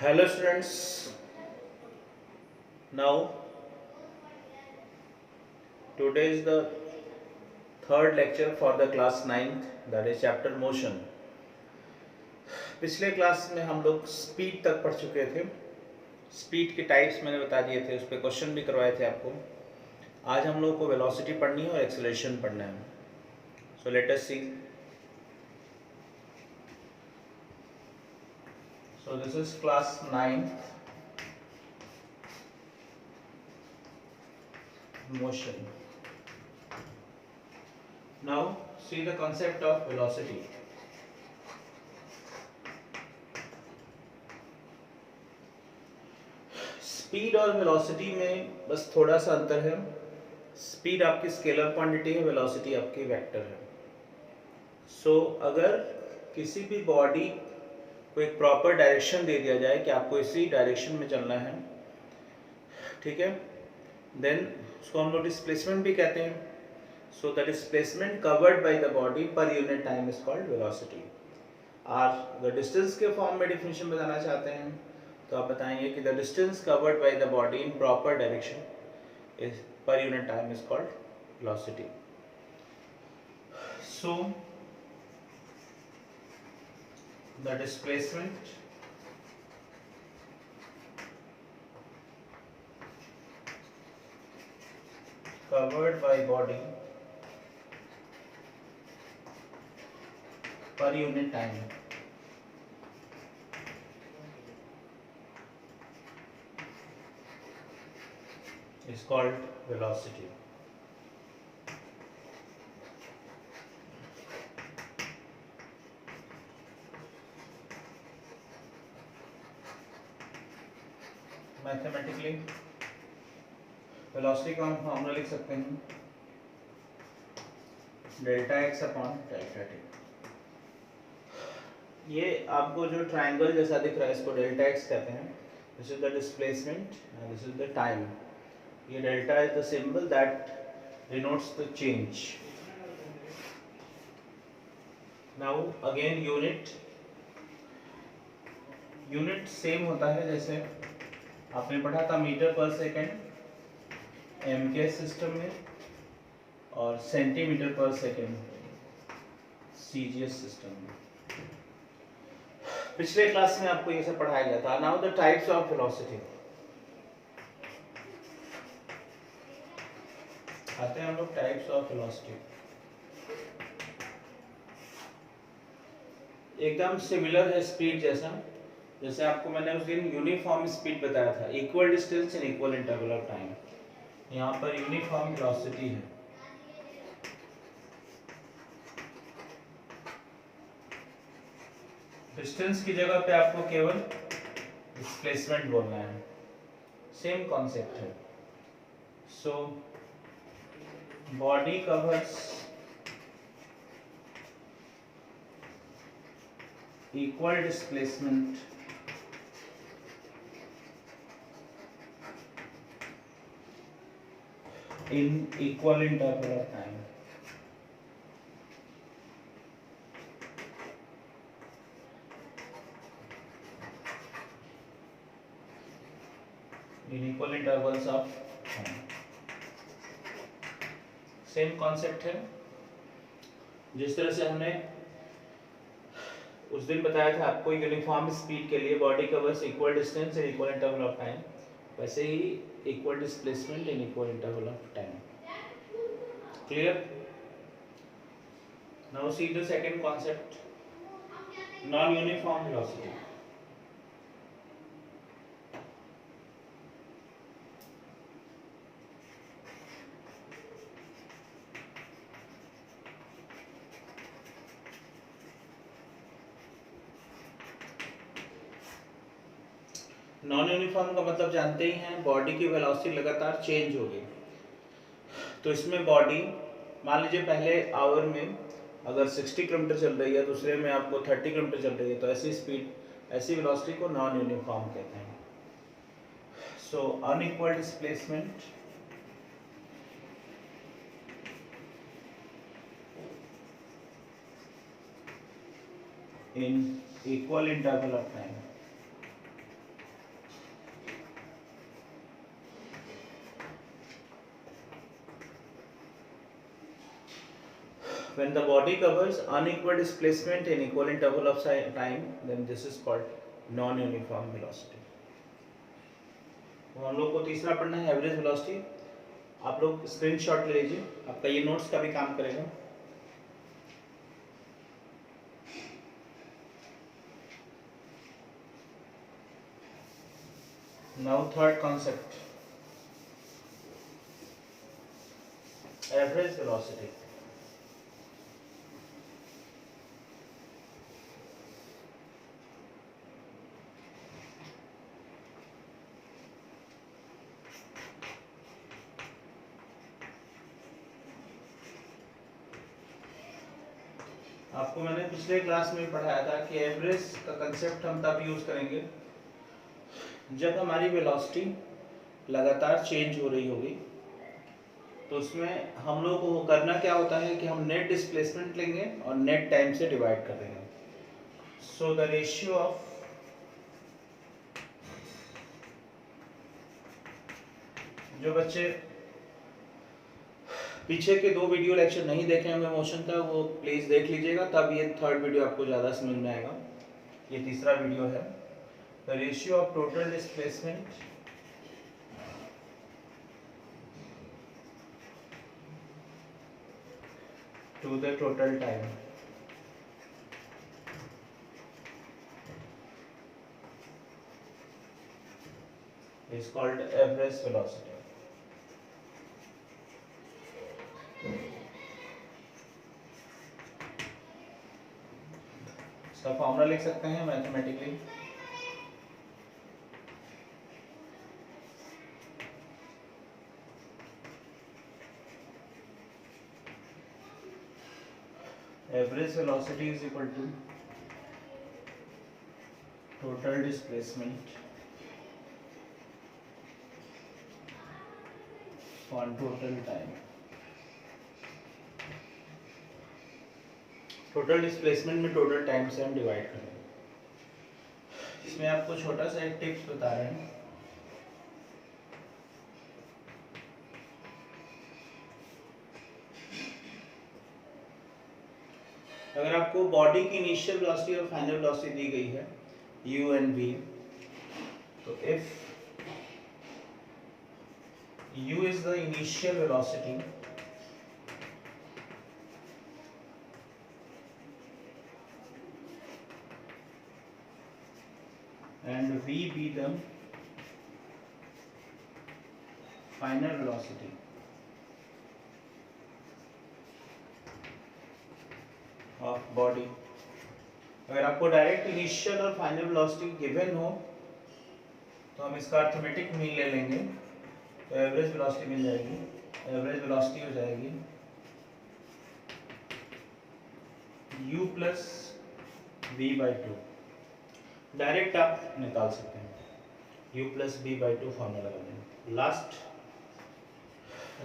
Hello students, now today is the third lecture for the class 9th, that is chapter motion. पिछले class में हम लोग speed तक पढ़ चुके थे। स्पीड के टाइप्स मैंने बता दिए थे, उस पर क्वेश्चन भी करवाए थे आपको। आज हम लोग को वेलोसिटी पढ़नी है और एक्सेलरेशन पढ़ना है। So let us see. So this is class 9th motion. Now see the concept of velocity. Speed और वेलोसिटी में बस थोड़ा सा अंतर है। स्पीड आपकी स्केलर क्वांटिटी है, वेलोसिटी आपकी वेक्टर है। सो अगर किसी भी बॉडी को एक प्रॉपर डायरेक्शन दे दिया जाए कि आपको इसी डायरेक्शन में चलना है, ठीक है, देन उसको हम लोग डिस्प्लेसमेंट भी कहते हैं। So the displacement covered by the body per unit time is called velocity. और द डिस्टेंस के फॉर्म में डिफिनेशन बताना चाहते हैं तो आप बताएंगे कि the distance covered by the body in proper direction is per unit time is called velocity. So the displacement covered by body per unit time is called velocity. Mathematically velocity का हम formula लिख सकते हैं delta x upon delta T. ये आपको जो triangle जैसा दिख रहा है इसको डेल्टा एक्स कहते हैं। This is the displacement and this is the time. ये delta is the symbol that denotes the change. Now again unit same होता है जैसे आपने पढ़ा था metre per second MK system में और centimetre per second CGS system में। पिछले क्लास में आपको ये सब पढ़ाया गया था। Now the types of velocity. आते हैं हम लोग टाइप्स ऑफ वेलोसिटी। एकदम सिमिलर है स्पीड जैसा, जैसे आपको मैंने उस दिन यूनिफॉर्म स्पीड बताया था, equal distance in equal interval of time. यहाँ पर यूनिफॉर्म वेलोसिटी है। डिस्टेंस की जगह पे आपको केवल डिस्प्लेसमेंट बोलना है, सेम कॉन्सेप्ट है। So body covers equal displacement in equal interval of time. In equal intervals of time. Same concept है। जिस तरह से हमने उस दिन बताया था आपको यूनिफॉर्म स्पीड के लिए body covers equal distance in equal interval of time, वैसे ही equal displacement in equal interval of time. Clear? Now see the second concept, non uniform velocity. Non uniform का मतलब जानते ही हैं, बॉडी की वेलोसिटी लगातार चेंज होगी। तो इसमें बॉडी मान लीजिए पहले आवर में अगर 60 किलोमीटर चल रही है, दूसरे में आपको 30 किलोमीटर चल रही है, तो ऐसी स्पीड, ऐसी वेलोसिटी को नॉन यूनिफॉर्म कहते हैं। So unequal displacement in equal interval of time. when the body covers unequal displacement in equal interval of time, then this is called non uniform velocity. तो हम लोग को तीसरा पढ़ना है एवरेज वेलोसिटी. आप लोग स्क्रीनशॉट ले लीजिए, आपका ये नोट्स का भी काम करेगा. Now third concept, average velocity. आपको मैंने पिछले क्लास में पढ़ाया था कि एवरेज का कंसेप्ट हम तब यूज करेंगे जब हमारी वेलोसिटी लगातार चेंज हो रही होगी. तो उसमें हम लोग को करना क्या होता है कि हम नेट डिस्प्लेसमेंट लेंगे और नेट टाइम से डिवाइड कर देंगे. सो द रेशियो ऑफ जो बच्चे पीछे के 2 वीडियो लेक्चर नहीं देखे होंगे मोशन का, वो प्लीज देख लीजिएगा, तब ये थर्ड वीडियो आपको ज़्यादा समझ में आएगा. ये तीसरा वीडियो है. The ratio of total displacement to the total time is called average velocity. इसका फॉर्मूला लिख सकते हैं mathematically. Average velocity is equal to total displacement on total time. Total displacement में टोटल टाइम से हम डिवाइड करेंगे. इसमें आपको छोटा सा एक टिप्स बता रहे हैं. अगर आपको बॉडी की इनिशियल वेलोसिटी और फाइनल वेलोसिटी दी गई है u and v, तो if u is the initial velocity and v be the final velocity, of body. अगर आपको डायरेक्ट इनिशियल और फाइनल वेलोसिटी गिवन हो तो हम इसका अर्थमेटिक मीन ले लेंगे, तो एवरेज वेलोसिटी मिल जाएगी. एवरेज वेलोसिटी हो जाएगी u plus v by 2. Direct आप निकाल सकते हैं u plus v by 2 formula लगा देंगे. लास्ट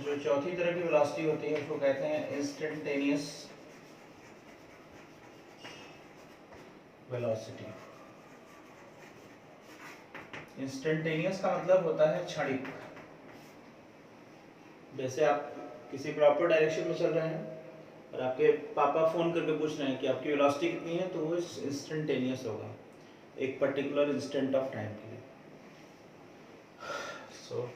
जो चौथी तरह की वेलोसिटी होती है उसको कहते हैं इंस्टेंटेनियस वेलोसिटी. इंस्टेंटेनियस का मतलब होता है क्षणिक. जैसे आप किसी प्रॉपर डायरेक्शन में चल रहे हैं और आपके पापा फोन करके पूछ रहे हैं कि आपकी वेलोसिटी कितनी है, तो वो इंस्टेंटेनियस होगा, एक पर्टिकुलर इंस्टेंट ऑफ टाइम के लिए. So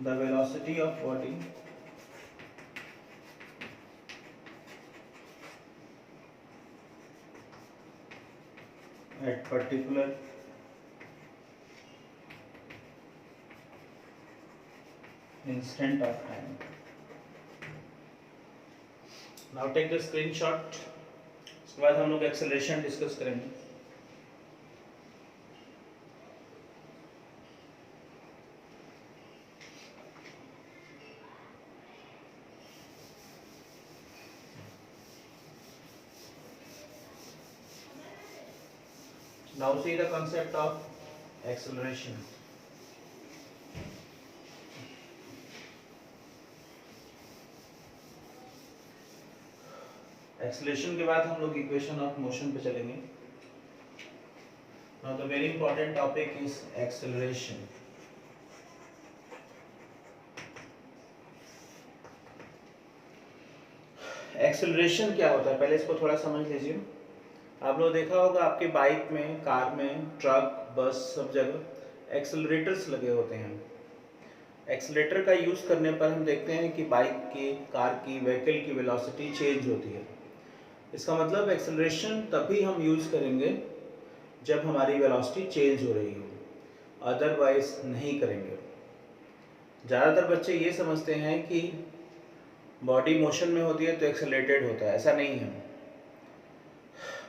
the velocity of body at particular instant of time. Now take the screenshot. इसके बाद हम लोग एक्सेलरेशन डिस्कस करेंगे. Now see the concept of acceleration. Acceleration के बाद हम लोग इक्वेशन ऑफ मोशन पे चलेंगे. Now the very important topic is acceleration. Acceleration क्या होता है पहले इसको थोड़ा समझ लीजिए। आप लोग देखा होगा आपके बाइक में, कार में, ट्रक, बस, सब जगह एक्सेलरेटर्स लगे होते हैं। एक्सेलरेटर का यूज़ करने पर हम देखते हैं कि बाइक की, कार की, व्हीकल की वेलोसिटी चेंज होती है। इसका मतलब एक्सेलरेशन तभी हम यूज़ करेंगे जब हमारी वेलोसिटी चेंज हो रही हो, अदरवाइज नहीं करेंगे। ज़्यादातर बच्चे ये समझते हैं कि बॉडी मोशन में होती है तो एक्सेलरेटेड होता है, ऐसा नहीं है।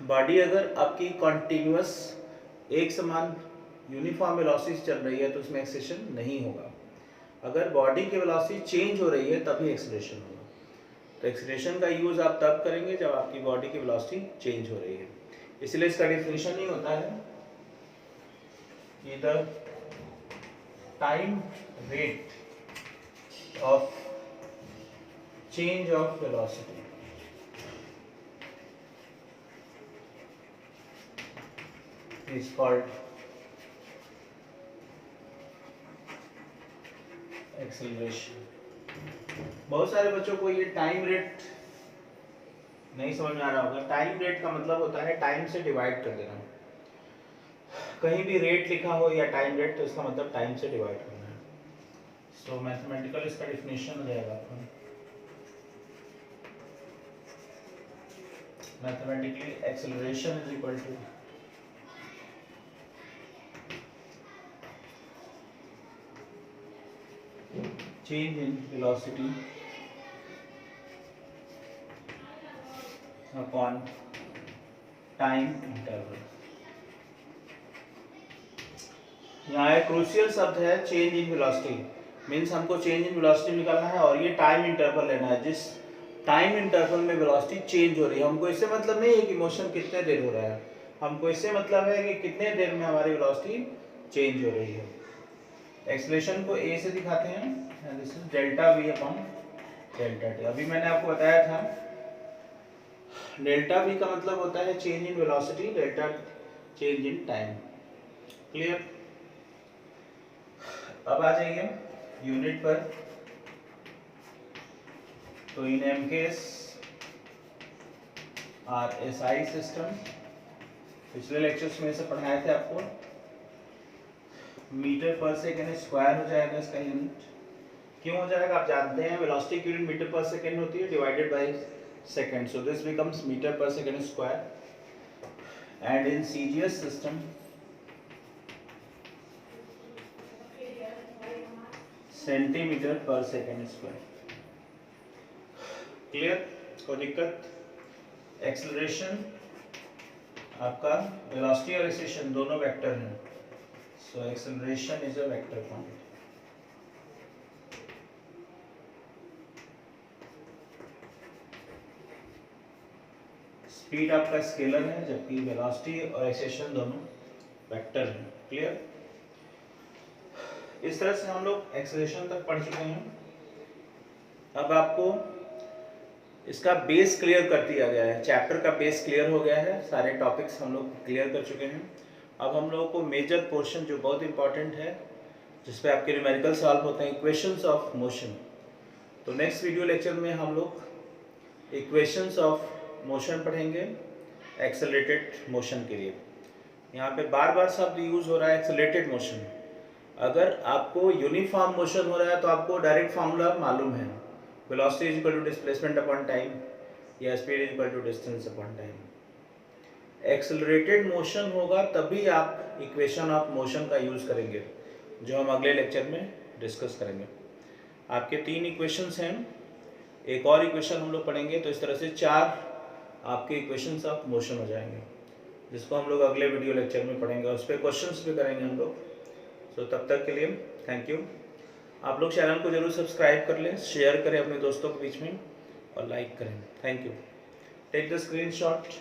बॉडी अगर आपकी कॉन्टिन्यूअस एक समान यूनिफॉर्म वेलोसिटी चल रही है तो उसमें एक्सेलरेशन नहीं होगा। अगर बॉडी की वेलोसिटी चेंज हो रही है तभी एक्सेलरेशन होगा। तो एक्सेलरेशन का यूज़ आप तब करेंगे जब आपकी बॉडी की वेलोसिटी चेंज हो रही है। इसलिए इसका डेफिनेशन ही होता है कि the time rate of change of velocity is called acceleration। बहुत सारे बच्चों को ये टाइम रेट नहीं समझ में आ रहा होगा। टाइम रेट का मतलब होता है टाइम से डिवाइड कर देना। कहीं भी रेट लिखा हो या टाइम रेट तो इसका मतलब टाइम से डिवाइड करना है। सो मैथमेटिकल इसका डेफिनेशन हो जाएगा आपका। Mathematically acceleration is equal to change in velocity upon time interval। यहाँ एक क्रूशियल शब्द है चेंज इन वेलोसिटी, मीन्स हमको चेंज इन वेलोसिटी निकालना है और ये टाइम इंटरवल लेना है जिस टाइम इंटरवल में वेलोसिटी चेंज हो रही है। हमको इससे मतलब नहीं है कि मोशन कितने देर हो रहा है, हमको इससे मतलब है कि कितने देर में हमारी वेलोसिटी चेंज हो रही है। एक्सेलरेशन को ए से दिखाते हैं, this is delta we upon delta T. अभी मैंने आपको बताया था डेल्टा वी का मतलब होता है change in velocity, delta change in time. Clear? अब आ जाइए यूनिट पर। तो इन एमकेएस आरएसआई सिस्टम, पिछले लेक्चर्स में से पढ़ाए थे आपको, मीटर पर सेकेंड स्क्वायर हो जाएगा इसका यूनिट। क्यों हो जाएगा आप जानते हैं, वेलोसिटी की यूनिट मीटर पर सेकेंड होती है divided by second, so this becomes metre per second square. And in CGS system centimetre per second square. Clear? कोई दिक्कत? एक्सेलरेशन आपका वेलोसिटी और एक्सेलरेशन दोनों वेक्टर हैं, so acceleration is a vector quantity. Speed आपका scalar है जबकि velocity और एक्सेलरेशन दोनों वेक्टर हैं। क्लियर? इस तरह से हम लोग एक्सेलरेशन तक पढ़ चुके हैं। अब आपको इसका बेस क्लियर कर दिया गया है, चैप्टर का बेस क्लियर हो गया है, सारे टॉपिक्स हम लोग क्लियर कर चुके हैं। अब हम लोगों को मेजर पोर्शन जो बहुत इंपॉर्टेंट है, जिसपे आपके न्यूमेरिकल सॉल्व होते हैं, इक्वेशंस ऑफ मोशन। तो नेक्स्ट वीडियो लेक्चर में हम लोग इक्वेशंस ऑफ मोशन पढ़ेंगे एक्सेलरेटेड मोशन के लिए। यहाँ पे बार बार शब्द यूज हो रहा है एक्सेलरेटेड मोशन। अगर आपको यूनिफॉर्म मोशन हो रहा है तो आपको डायरेक्ट फार्मूला मालूम है, velocity is equal to displacement upon time या speed is equal to distance upon time. Accelerated motion होगा तभी आप इक्वेशन ऑफ मोशन का यूज करेंगे, जो हम अगले लेक्चर में डिस्कस करेंगे। आपके 3 इक्वेशंस हैं, एक और इक्वेशन हम लोग पढ़ेंगे, तो इस तरह से 4 आपके इक्वेशंस ऑफ मोशन हो जाएंगे, जिसको हम लोग अगले वीडियो लेक्चर में पढ़ेंगे और उस पर क्वेश्चंस भी करेंगे हम लोग। सो तब तक के लिए थैंक यू। आप लोग चैनल को जरूर सब्सक्राइब कर लें, शेयर करें अपने दोस्तों के बीच में और लाइक करें। Thank you. Take the screenshot.